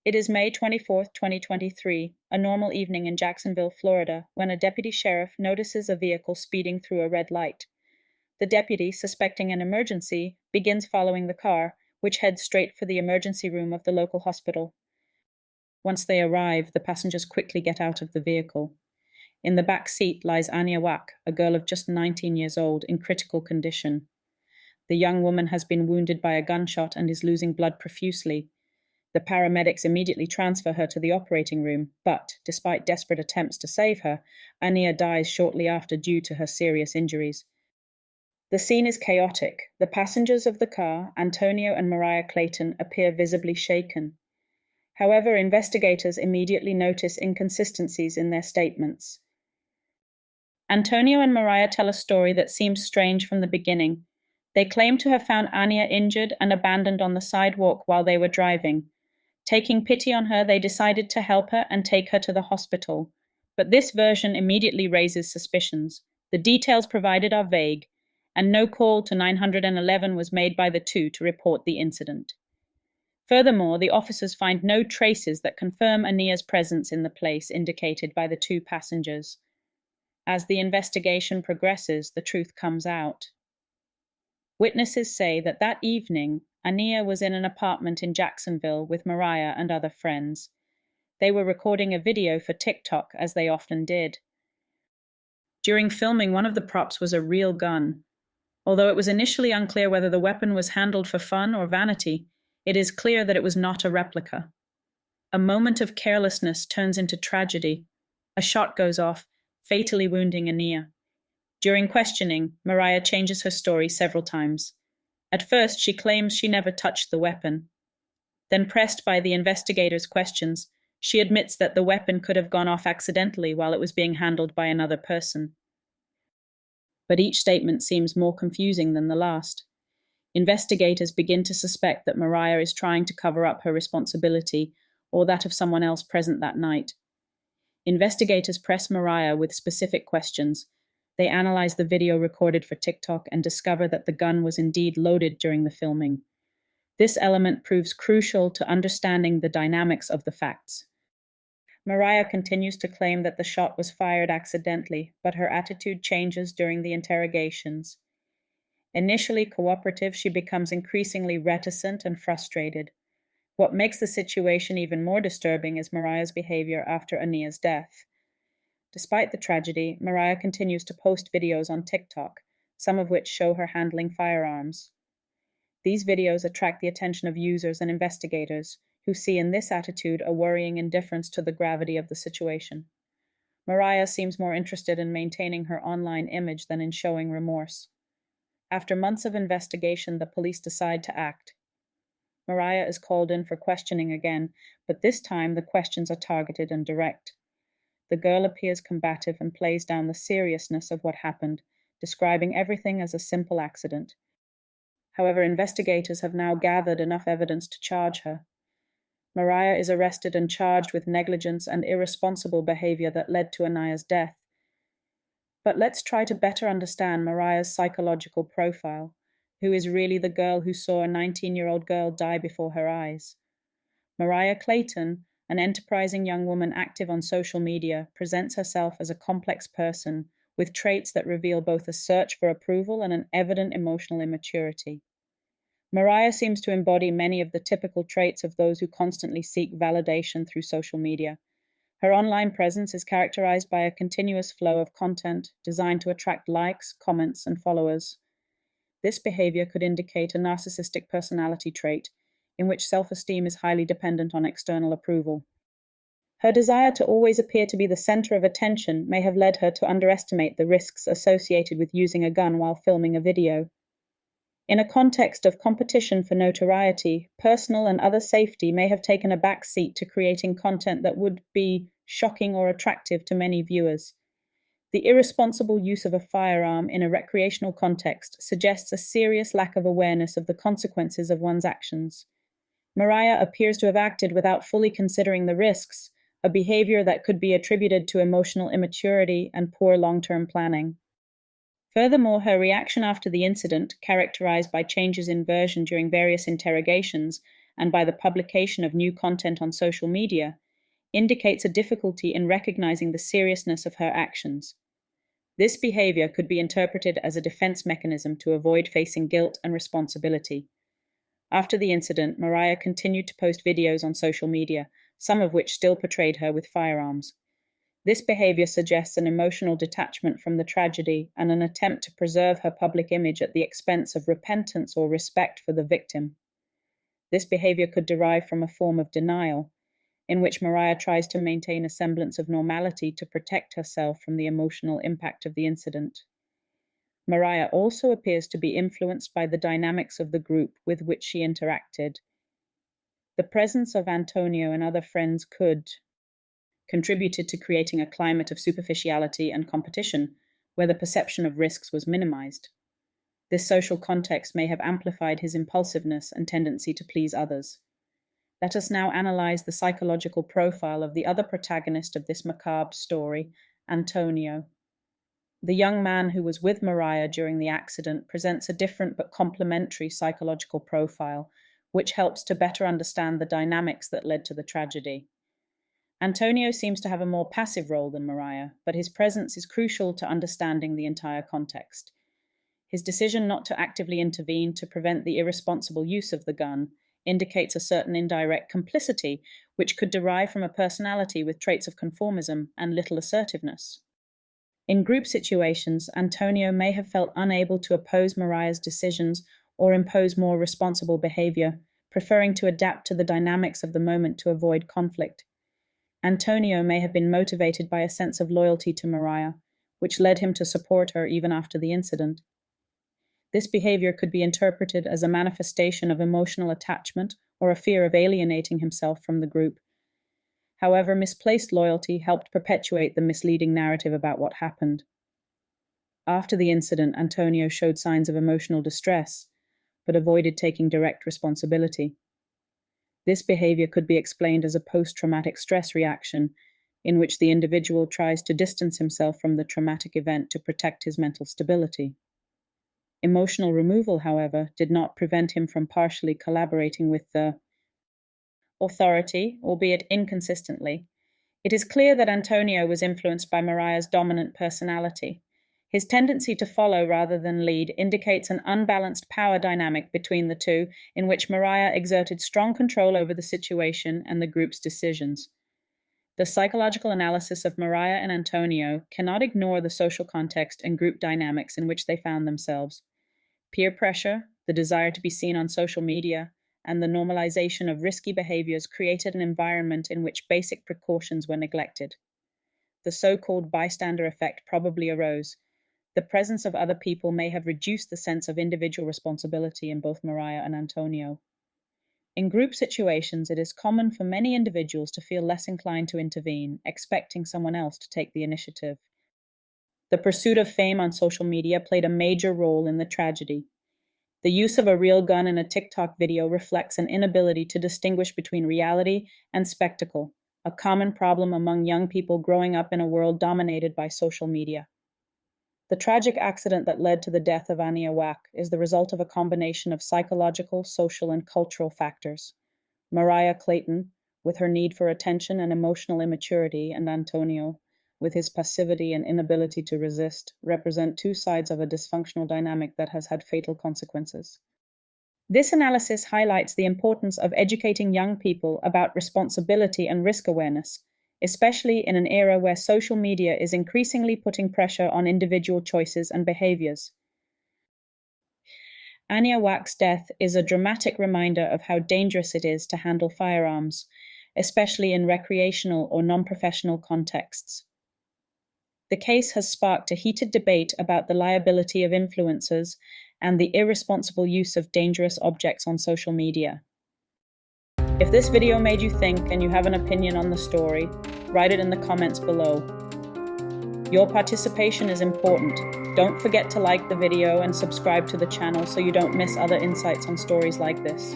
It is May 24th, 2023, a normal evening in Jacksonville, Florida, when a deputy sheriff notices a vehicle speeding through a red light. The deputy, suspecting an emergency, begins following the car, which heads straight for the emergency room of the local hospital. Once they arrive, the passengers quickly get out of the vehicle. In the back seat lies Ania, a girl of just 19 years old, in critical condition. The young woman has been wounded by a gunshot and is losing blood profusely. The paramedics immediately transfer her to the operating room, but, despite desperate attempts to save her, Ania dies shortly after due to her serious injuries. The scene is chaotic. The passengers of the car, Antonio and Mariah Clayton, appear visibly shaken. However, investigators immediately notice inconsistencies in their statements. Antonio and Mariah tell a story that seems strange from the beginning. They claim to have found Ania injured and abandoned on the sidewalk while they were driving. Taking pity on her, they decided to help her and take her to the hospital. But this version immediately raises suspicions. The details provided are vague, and no call to 911 was made by the two to report the incident. Furthermore, the officers find no traces that confirm Ania's presence in the place indicated by the two passengers. As the investigation progresses, the truth comes out. Witnesses say that evening, Ania was in an apartment in Jacksonville with Mariah and other friends. They were recording a video for TikTok, as they often did. During filming, one of the props was a real gun. Although it was initially unclear whether the weapon was handled for fun or vanity, it is clear that it was not a replica. A moment of carelessness turns into tragedy. A shot goes off, fatally wounding Ania. During questioning, Mariah changes her story several times. At first, she claims she never touched the weapon. Then, pressed by the investigators' questions, she admits that the weapon could have gone off accidentally while it was being handled by another person. But each statement seems more confusing than the last. Investigators begin to suspect that Mariah is trying to cover up her responsibility or that of someone else present that night. Investigators press Mariah with specific questions. They analyze the video recorded for TikTok and discover that the gun was indeed loaded during the filming. This element proves crucial to understanding the dynamics of the facts. Mariah continues to claim that the shot was fired accidentally, but her attitude changes during the interrogations. Initially cooperative, she becomes increasingly reticent and frustrated. What makes the situation even more disturbing is Mariah's behavior after Ania's death. Despite the tragedy, Mariah continues to post videos on TikTok, some of which show her handling firearms. These videos attract the attention of users and investigators, who see in this attitude a worrying indifference to the gravity of the situation. Mariah seems more interested in maintaining her online image than in showing remorse. After months of investigation, the police decide to act. Mariah is called in for questioning again, but this time the questions are targeted and direct. The girl appears combative and plays down the seriousness of what happened, describing everything as a simple accident. However, investigators have now gathered enough evidence to charge her. Mariah is arrested and charged with negligence and irresponsible behavior that led to Ania's death. But let's try to better understand Mariah's psychological profile. Who is really the girl who saw a 19-year-old girl die before her eyes? Mariah Clayton, an enterprising young woman active on social media, presents herself as a complex person with traits that reveal both a search for approval and an evident emotional immaturity. Mariah seems to embody many of the typical traits of those who constantly seek validation through social media. Her online presence is characterized by a continuous flow of content designed to attract likes, comments, and followers. This behavior could indicate a narcissistic personality trait, in which self-esteem is highly dependent on external approval. Her desire to always appear to be the center of attention may have led her to underestimate the risks associated with using a gun while filming a video. In a context of competition for notoriety, personal and other safety may have taken a back seat to creating content that would be shocking or attractive to many viewers. The irresponsible use of a firearm in a recreational context suggests a serious lack of awareness of the consequences of one's actions. Mariah appears to have acted without fully considering the risks, a behavior that could be attributed to emotional immaturity and poor long-term planning. Furthermore, her reaction after the incident, characterized by changes in version during various interrogations, and by the publication of new content on social media, indicates a difficulty in recognizing the seriousness of her actions. This behavior could be interpreted as a defense mechanism to avoid facing guilt and responsibility. After the incident, Mariah continued to post videos on social media, some of which still portrayed her with firearms. This behavior suggests an emotional detachment from the tragedy and an attempt to preserve her public image at the expense of repentance or respect for the victim. This behavior could derive from a form of denial, in which Mariah tries to maintain a semblance of normality to protect herself from the emotional impact of the incident. Mariah also appears to be influenced by the dynamics of the group with which she interacted. The presence of Antonio and other friends could contributed to creating a climate of superficiality and competition, where the perception of risks was minimized. This social context may have amplified his impulsiveness and tendency to please others. Let us now analyze the psychological profile of the other protagonist of this macabre story, Antonio. The young man who was with Mariah during the accident presents a different but complementary psychological profile, which helps to better understand the dynamics that led to the tragedy. Antonio seems to have a more passive role than Mariah, but his presence is crucial to understanding the entire context. His decision not to actively intervene to prevent the irresponsible use of the gun indicates a certain indirect complicity, which could derive from a personality with traits of conformism and little assertiveness. In group situations, Antonio may have felt unable to oppose Mariah's decisions or impose more responsible behavior, preferring to adapt to the dynamics of the moment to avoid conflict. Antonio may have been motivated by a sense of loyalty to Mariah, which led him to support her even after the incident. This behavior could be interpreted as a manifestation of emotional attachment or a fear of alienating himself from the group. However, misplaced loyalty helped perpetuate the misleading narrative about what happened. After the incident, Antonio showed signs of emotional distress, but avoided taking direct responsibility. This behavior could be explained as a post-traumatic stress reaction, in which the individual tries to distance himself from the traumatic event to protect his mental stability. Emotional removal, however, did not prevent him from partially collaborating with the authority, albeit inconsistently. It is clear that Antonio was influenced by Mariah's dominant personality. His tendency to follow rather than lead indicates an unbalanced power dynamic between the two, in which Mariah exerted strong control over the situation and the group's decisions. The psychological analysis of Mariah and Antonio cannot ignore the social context and group dynamics in which they found themselves. Peer pressure, the desire to be seen on social media, and the normalization of risky behaviors created an environment in which basic precautions were neglected. The so-called bystander effect probably arose. The presence of other people may have reduced the sense of individual responsibility in both Mariah and Antonio. In group situations, it is common for many individuals to feel less inclined to intervene, expecting someone else to take the initiative. The pursuit of fame on social media played a major role in the tragedy. The use of a real gun in a TikTok video reflects an inability to distinguish between reality and spectacle, a common problem among young people growing up in a world dominated by social media. The tragic accident that led to the death of Ania is the result of a combination of psychological, social, and cultural factors. Mariah Clayton, with her need for attention and emotional immaturity, and Antonio, with his passivity and inability to resist, represent two sides of a dysfunctional dynamic that has had fatal consequences. This analysis highlights the importance of educating young people about responsibility and risk awareness, especially in an era where social media is increasingly putting pressure on individual choices and behaviors. Ania's death is a dramatic reminder of how dangerous it is to handle firearms, especially in recreational or non-professional contexts. The case has sparked a heated debate about the liability of influencers and the irresponsible use of dangerous objects on social media. If this video made you think and you have an opinion on the story, write it in the comments below. Your participation is important. Don't forget to like the video and subscribe to the channel so you don't miss other insights on stories like this.